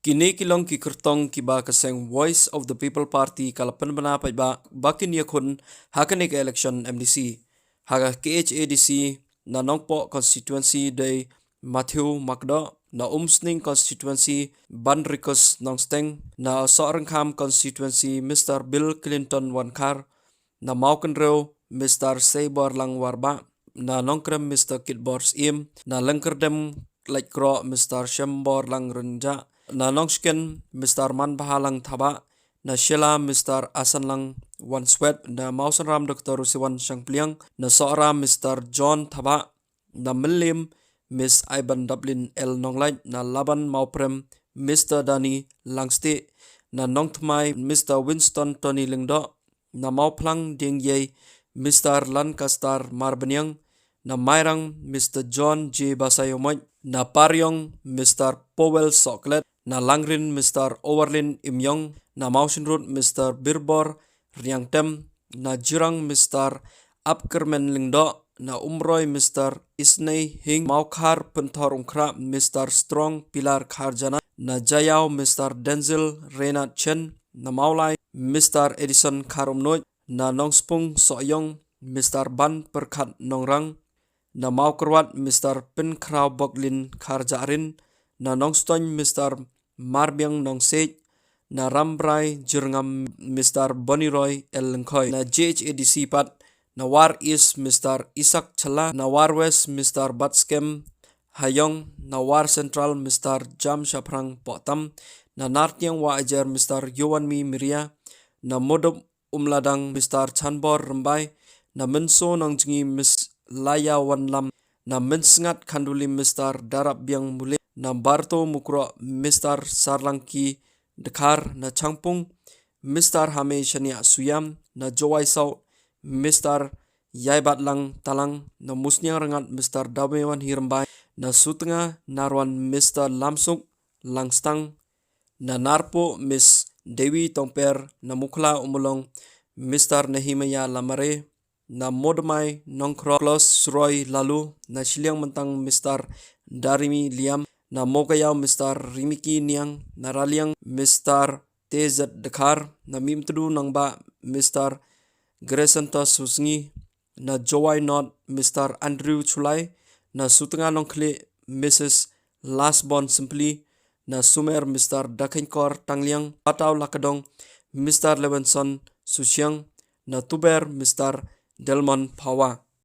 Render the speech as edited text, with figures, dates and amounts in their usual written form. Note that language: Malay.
Kini kilong kikertong kiba kaseng Voice of the People Party kalapan bana pa ba bakin yakun hakanik election MDC haga KHADC na nongpo constituency day Matthew Makdo na umsning constituency Banrikos Nongsteng na Sorenkham constituency Mr. Bill Clinton Wankar na Maukenrew Mr. Sabor Lang Warba na nongkrem Mr. Kitbors Im na Langkerdem Laikro Mr. Shembor Lang Renja na nongsken Mr. Man Bahalang Thaba na Sheila Mr. Asanlang Wanswet na Mausanram Dr. Rusiwan Shangpliang na Sora Mr. John Thaba na Milim Miss Iban Dublin L Nonglait na Laban Mauprem Mr. Dani Langsti na Nongtmai Mr. Winston Tony Lingdo na Mauplang Dingyay Mr. Lancaster Marbanyang na Mairang Mr. John J. Basayomoy na Paryong Mr. Powell Soklet na Langrin Mr. Overlin Imyong na Mausinrut Mr. Birbor Riangtem na Jirang Mr. Apkermen Lingdo na Umroy Mr. Isnay Hing Maukar Pentor Ungkra Mr. Strong Pilar Kharjana na Jayaw Mr. Denzel Renat Chen na Maulay Mr. Edison Karumnoy na Nongspung Soyong Mr. Ban Perkat Nongrang na Maukerwat Mr. Pinkrau Boglin Kharjarin na Nongstoy Mr. Marbyang Nongsej na Rambrai Jirngam Mr. Boniroy Elengkoy na JHADC Pat na War East Mr. Isak Chala na War West Mr. Batskem Hayong na War Central Mr. Jam Shaprang Potam na Nartyang Waajer Mr. Yowanmi Miria na Modob Umladang Mr. Chanbor Rembay na Menso Nongjingi Miss Laya Wanlam na Mensngat Kanduli Mr. Darab Biang Mule na Barto Mukro Mr. Sarlangki Dekar na Changpung Mr. Hame Shania Suyam na Jowai Sau Mr. Yaibat Lang Talang na Musnyang Rengat Mr. Damewan Hirembay na Sutengah Narwan Mr. Lamsuk Langstang na Narpo Miss Dewi Tongper na Mukla Umulong Mr. Nehimaya Lamare na Modmai Nongkro Klos Roy Lalu na Siliang Mentang Mr. Darimi Liam na Mogayaw Mr. Rimiki Niang na Raliang Mr. TZ Dekar na Mimtudu Nangba Mr. Gresentos Husngi na Jowai Not Mr. Andrew Chulai na Sutengah Nongkli Mrs. Lasbon Simply na Sumer Mr. Dakenkor Tangliang Pataw Lakadong Mr. Levinson Susyang na Tuber Mr. Delmon Pawa